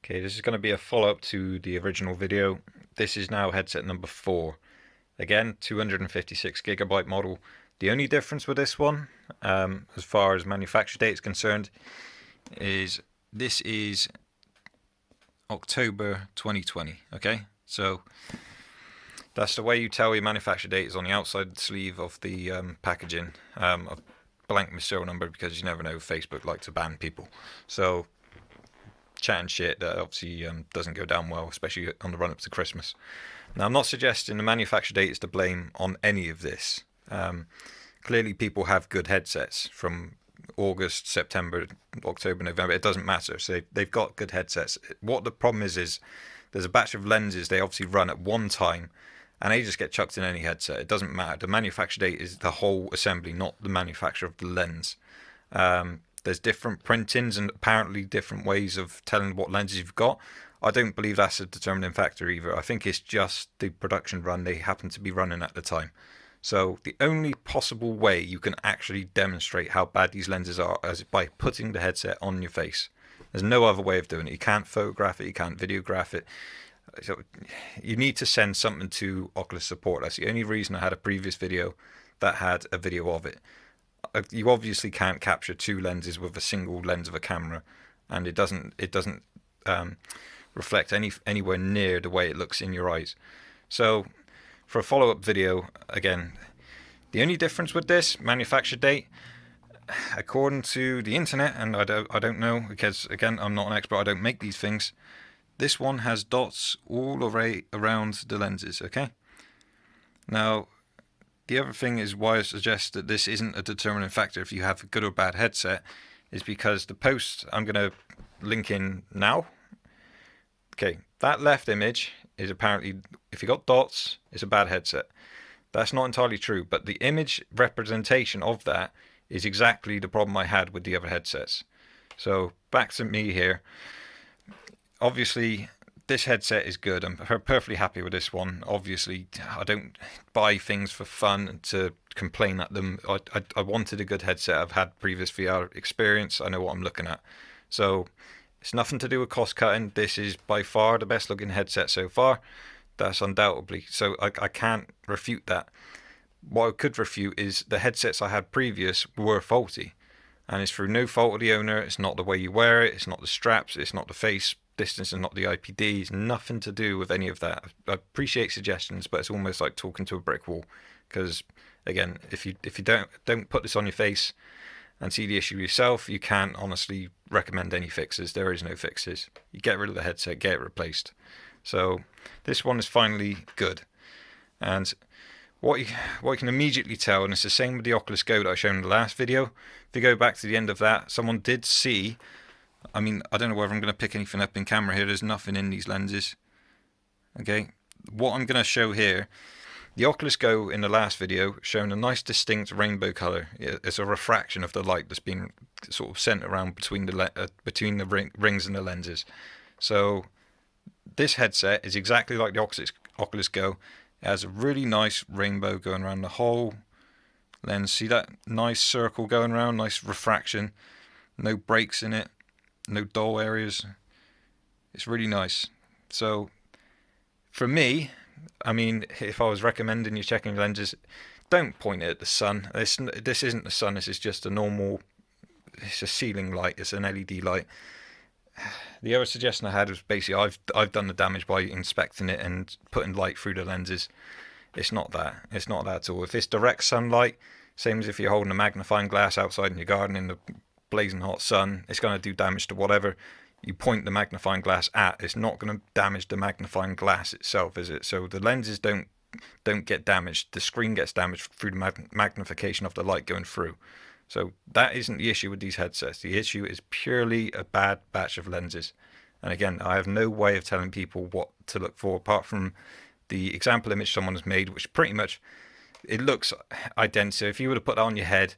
Okay, this is going to be a follow-up to the original video. This is now headset number 4. Again, 256GB model. The only difference with this one, as far as manufacture date is concerned, is this is October 2020. Okay, so that's the way you tell your manufacture date is on the outside sleeve of the packaging. I've blanked my serial number because you never know, Facebook like to ban people. So chatting shit that obviously doesn't go down well, especially on the run up to Christmas. Now, I'm not suggesting the manufacture date is to blame on any of this. Clearly, people have good headsets from August, September, October, November. It doesn't matter. So they've got good headsets. What the problem is there's a batch of lenses they obviously run at one time, and they just get chucked in any headset. It doesn't matter. The manufacture date is the whole assembly, not the manufacture of the lens. There's different printings and apparently different ways of telling what lenses you've got. I don't believe that's a determining factor either. I think it's just the production run they happen to be running at the time. So the only possible way you can actually demonstrate how bad these lenses are is by putting the headset on your face. There's no other way of doing it. You can't photograph it, you can't videograph it. So you need to send something to Oculus support. That's the only reason I had a previous video that had a video of it. You obviously can't capture two lenses with a single lens of a camera, and it doesn't reflect anywhere near the way it looks in your eyes. So for a follow-up video, again, the only difference with this manufacture date, according to the internet, and I don't know because again I'm not an expert, I don't make these things. This one has dots all around the lenses. Okay. Now, the other thing is why I suggest that this isn't a determining factor if you have a good or bad headset is because the post I'm going to link in now. Okay, that left image is apparently, if you got dots, it's a bad headset. That's not entirely true, but the image representation of that is exactly the problem I had with the other headsets. So back to me here. Obviously, this headset is good. I'm perfectly happy with this one. Obviously, I don't buy things for fun and to complain at them. I wanted a good headset. I've had previous VR experience. I know what I'm looking at. So it's nothing to do with cost cutting. This is by far the best looking headset so far. That's undoubtedly. So I can't refute that. What I could refute is the headsets I had previous were faulty. And it's through no fault of the owner. It's not the way you wear it. It's not the straps. It's not the face distance and not the IPD. It's nothing to do with any of that. I appreciate suggestions, but it's almost like talking to a brick wall. Because again, if you don't put this on your face and see the issue yourself, you can't honestly recommend any fixes. There is no fixes. You get rid of the headset, get it replaced. So this one is finally good. And what you can immediately tell, and it's the same with the Oculus Go that I showed in the last video. If you go back to the end of that, someone did see. I mean, I don't know whether I'm going to pick anything up in camera here. There's nothing in these lenses. Okay, what I'm going to show here, the Oculus Go in the last video showing a nice distinct rainbow color. It's a refraction of the light that's been sort of sent around between the rings and the lenses. So this headset is exactly like the Oculus Go. It has a really nice rainbow going around the whole lens. See that nice circle going around, nice refraction, no breaks in it, no dull areas. It's really nice. So for me, I mean, if I was recommending you checking lenses, don't point it at the sun. This isn't the sun. This is just a normal. It's a ceiling light. It's an LED light. The other suggestion I had was basically I've done the damage by inspecting it and putting light through the lenses. It's not that. It's not that at all. If it's direct sunlight, same as if you're holding a magnifying glass outside in your garden in the blazing hot sun, it's going to do damage to whatever you point the magnifying glass at. It's not going to damage the magnifying glass itself, is it? So the lenses don't get damaged. The screen gets damaged through the magnification of the light going through. So that isn't the issue with these headsets. The issue is purely a bad batch of lenses. And again, I have no way of telling people what to look for apart from the example image someone has made, which pretty much, it looks identical. If you were to put that on your head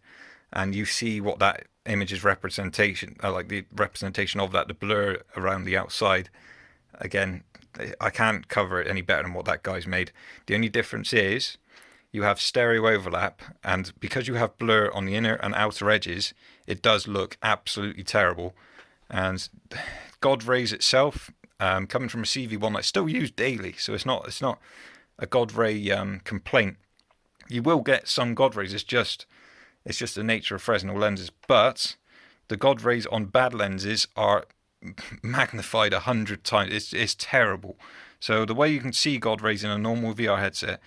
and you see what that image's representation, like the representation of that, the blur around the outside, again, I can't cover it any better than what that guy's made. The only difference is you have stereo overlap, and because you have blur on the inner and outer edges, it does look absolutely terrible. And Godrays itself, coming from a CV1 I still use daily, so it's not a Godray complaint. You will get some Godrays. It's just the nature of Fresnel lenses, but the Godrays on bad lenses are magnified 100 times. It's terrible. So the way you can see Godrays in a normal VR headset,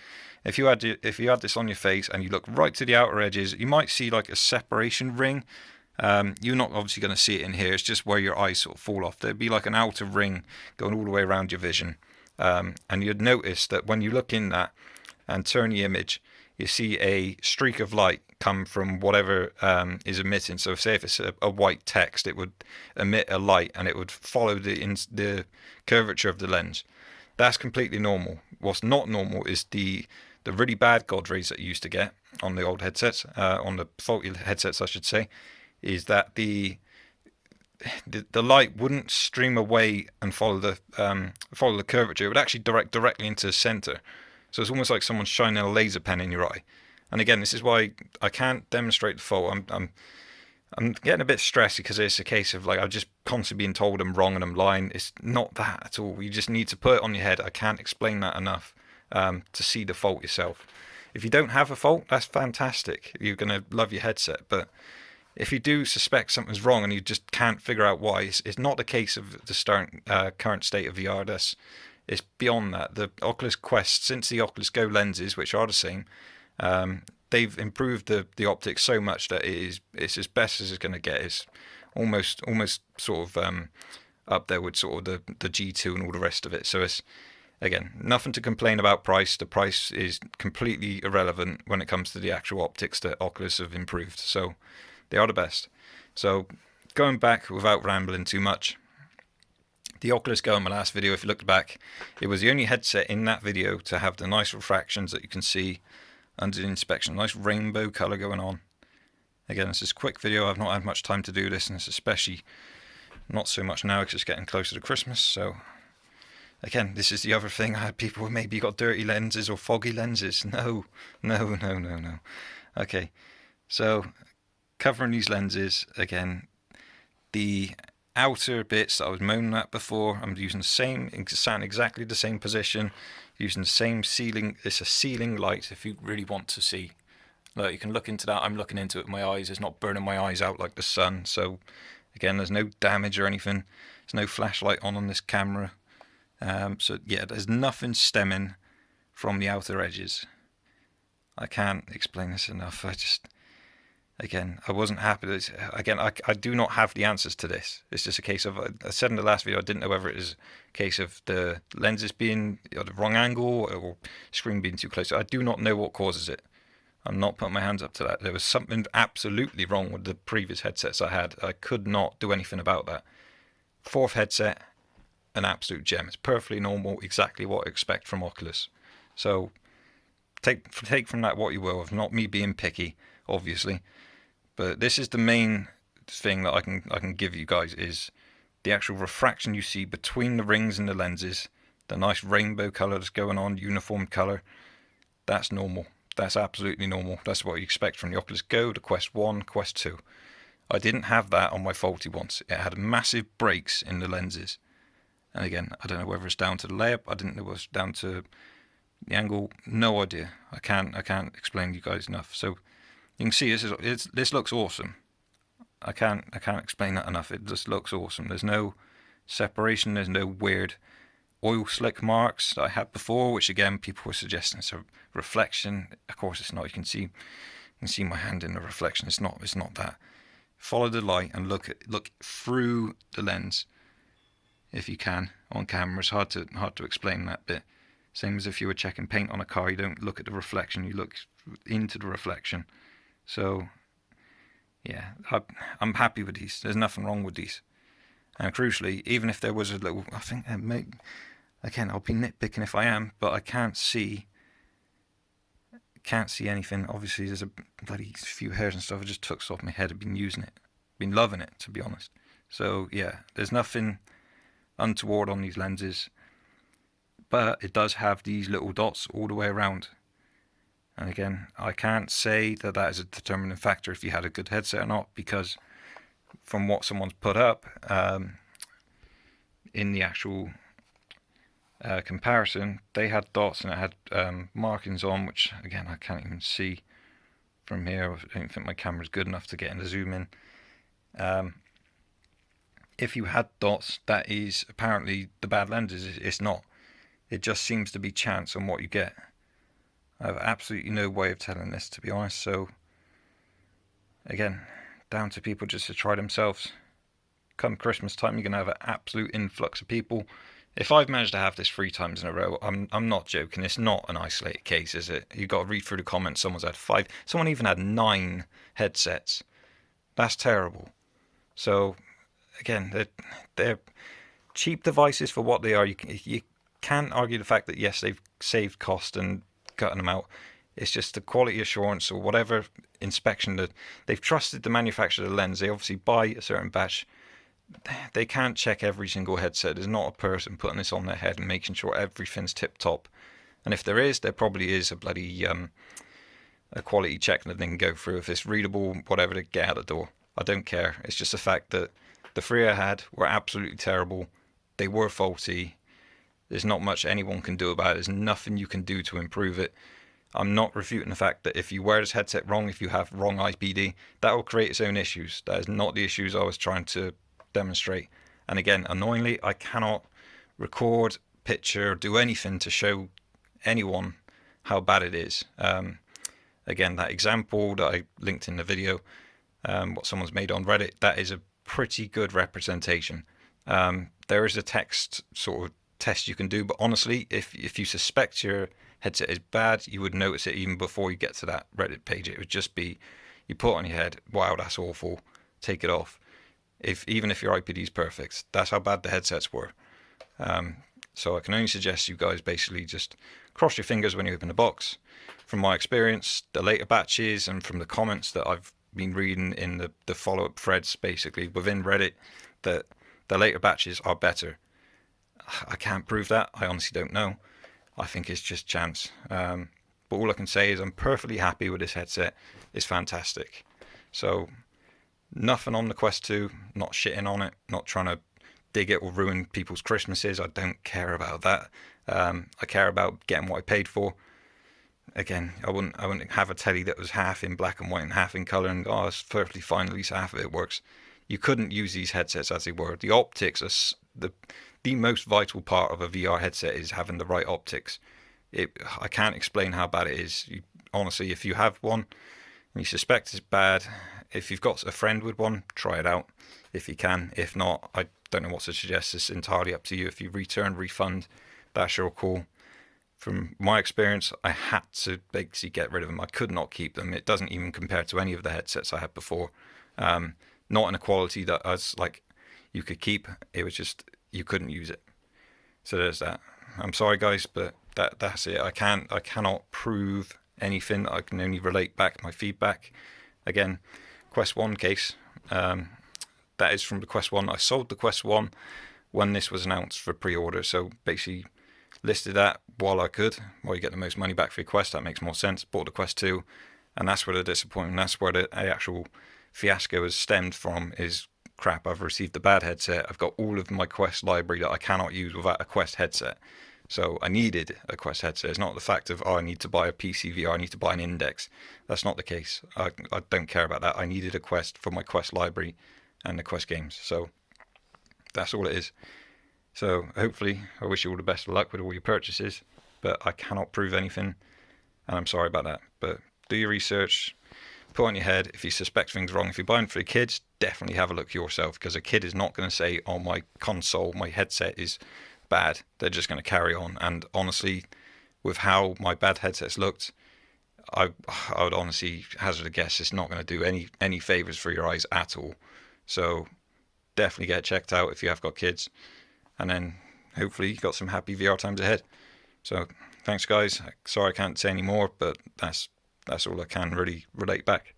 if you had this on your face and you look right to the outer edges, you might see like a separation ring. You're not obviously going to see it in here. It's just where your eyes sort of fall off. There'd be like an outer ring going all the way around your vision, and you'd notice that when you look in that and turn the image, you see a streak of light come from whatever is emitting. So say if it's a white text, it would emit a light and it would follow the curvature of the lens. That's completely normal. What's not normal is the really bad Godrays that you used to get on the old headsets, on the faulty headsets I should say, is that the light wouldn't stream away and follow the curvature. It would actually direct directly into the center. So it's almost like someone's shining a laser pen in your eye. And again, this is why I can't demonstrate the fault. I'm getting a bit stressed because it's a case of like I'm just constantly being told I'm wrong and I'm lying. It's not that at all. You just need to put it on your head. I can't explain that enough to see the fault yourself. If you don't have a fault, that's fantastic. You're going to love your headset. But if you do suspect something's wrong and you just can't figure out why, it's not the case of the current state of VR. It's beyond that. The Oculus Quest, since the Oculus Go lenses, which are the same, they've improved the optics so much that it's as best as it's going to get. It's almost sort of up there with sort of the G2 and all the rest of it. So it's, again, nothing to complain about price. The price is completely irrelevant when it comes to the actual optics that Oculus have improved. So they are the best. So going back without rambling too much, the Oculus Go in my last video, if you looked back, it was the only headset in that video to have the nice refractions that you can see under the inspection. Nice rainbow colour going on. Again, this is a quick video. I've not had much time to do this, and it's especially not so much now because it's getting closer to Christmas. So again, this is the other thing. I had people who maybe got dirty lenses or foggy lenses. No. Okay, so covering these lenses, again, the outer bits that I was moaning at before, I'm using the same, sat in exactly the same position, using the same ceiling. It's a ceiling light if you really want to see. Look, you can look into that. I'm looking into it with my eyes. It's not burning my eyes out like the sun. So again, there's no damage or anything. There's no flashlight on this camera. So yeah, there's nothing stemming from the outer edges. I can't explain this enough. Again, I wasn't happy. Again, I do not have the answers to this. It's just a case of, I said in the last video, I didn't know whether it is a case of the lenses being at the wrong angle or screen being too close. I do not know what causes it. I'm not putting my hands up to that. There was something absolutely wrong with the previous headsets I had. I could not do anything about that. Fourth headset, an absolute gem. It's perfectly normal, exactly what I expect from Oculus. So take from that what you will. Of not me being picky, obviously. But this is the main thing that I can give you guys, is the actual refraction you see between the rings and the lenses, the nice rainbow colour that's going on, uniform colour. That's normal. That's absolutely normal. That's what you expect from the Oculus Go, the Quest 1, Quest 2. I didn't have that on my faulty ones. It had massive breaks in the lenses. And again, I don't know whether it's down to the layup. I didn't know it was down to the angle. No idea. I can't explain to you guys enough. So you can see this looks awesome. I can't explain that enough. It just looks awesome. There's no separation. There's no weird oil slick marks that I had before, which again people were suggesting it's a reflection. Of course it's not. You can see my hand in the reflection. It's not that. Follow the light and look through the lens if you can on camera. It's hard to explain that bit. Same as if you were checking paint on a car. You don't look at the reflection. You look into the reflection. So yeah, I'm happy with these. There's nothing wrong with these. And crucially, even if there was a little, I think again, I'll be nitpicking if I am, but I can't see anything. Obviously, there's a bloody few hairs and stuff. I just took off my head. I've been using it, been loving it, to be honest. So yeah, there's nothing untoward on these lenses, but it does have these little dots all the way around. And again, I can't say that is a determining factor if you had a good headset or not, because from what someone's put up in the actual comparison, they had dots and it had markings on, which again I can't even see from here. I don't think my camera's good enough to get in the zoom in. If you had dots, that is apparently the bad lenses. It's not. It just seems to be chance on what you get. I have absolutely no way of telling this, to be honest. So again, down to people just to try themselves. Come Christmas time, you're gonna have an absolute influx of people. If I've managed to have this 3 times in a row, I'm not joking. It's not an isolated case, is it? You've got to read through the comments. Someone's had 5. Someone even had 9 headsets. That's terrible. So again, they're cheap devices for what they are. You can't argue the fact that yes, they've saved cost and cutting them out. It's just the quality assurance or whatever inspection that they've trusted the manufacturer of the lens. They obviously buy a certain batch. They can't check every single headset. There's not a person putting this on their head and making sure everything's tip top. And if there is, there probably is a bloody a quality check that they can go through. If it's readable, whatever, to get out the door. I don't care. It's just the fact that the 3 I had were absolutely terrible. They were faulty. There's not much anyone can do about it. There's nothing you can do to improve it. I'm not refuting the fact that if you wear this headset wrong, if you have wrong IPD, that will create its own issues. That is not the issues I was trying to demonstrate. And again, annoyingly, I cannot record, picture, do anything to show anyone how bad it is. Again, that example that I linked in the video, what someone's made on Reddit, that is a pretty good representation. There is a text sort of test you can do, but honestly, if you suspect your headset is bad, you would notice it even before you get to that Reddit page. It would just be, you put it on your head, wow, that's awful, take it off. Even if your IPD is perfect, that's how bad the headsets were. So I can only suggest you guys basically just cross your fingers when you open the box. From my experience, the later batches and from the comments that I've been reading in the follow-up threads basically within Reddit, that the later batches are better. I can't prove that. I honestly don't know. I think it's just chance. But all I can say is I'm perfectly happy with this headset. It's fantastic. So nothing on the Quest 2, not shitting on it, not trying to dig it or ruin people's Christmases. I don't care about that. I care about getting what I paid for. Again, I wouldn't have a telly that was half in black and white and half in colour and it's perfectly fine, at least half of it works. You couldn't use these headsets as they were. The optics are the most vital part of a VR headset, is having the right optics. I can't explain how bad it is. Honestly, if you have one and you suspect it's bad, if you've got a friend with one, try it out if you can. If not, I don't know what to suggest. It's entirely up to you. If you return, refund, that's your call. From my experience, I had to basically get rid of them. I could not keep them. It doesn't even compare to any of the headsets I had before. Not in a quality that I was like, you could keep. It was just, you couldn't use it. So there's that. I'm sorry guys, but that's it. I cannot prove anything. I can only relate back my feedback. Again, Quest 1 case, that is from the Quest 1. I sold the Quest 1 when this was announced for pre-order, so basically listed that while I could, while you get the most money back for your Quest. That makes more sense. Bought the Quest 2, and that's where the disappointment, that's where the actual fiasco has stemmed from, is crap, I've received a bad headset. I've got all of my Quest library that I cannot use without a Quest headset. So I needed a Quest headset. It's not the fact of, I need to buy a PC VR, I need to buy an Index. That's not the case. I don't care about that. I needed a Quest for my Quest library and the Quest games. So that's all it is. So hopefully, I wish you all the best of luck with all your purchases, but I cannot prove anything, and I'm sorry about that. But do your research, put on your head. If you suspect things wrong, if you're buying for the kids, definitely have a look yourself, because a kid is not going to say, oh, my console, my headset is bad. They're just going to carry on. And honestly, with how my bad headsets looked, I would honestly hazard a guess it's not going to do any favors for your eyes at all. So definitely get it checked out if you have got kids, and then hopefully you got some happy VR times ahead. So thanks guys. Sorry I can't say any more, but that's all I can really relate back.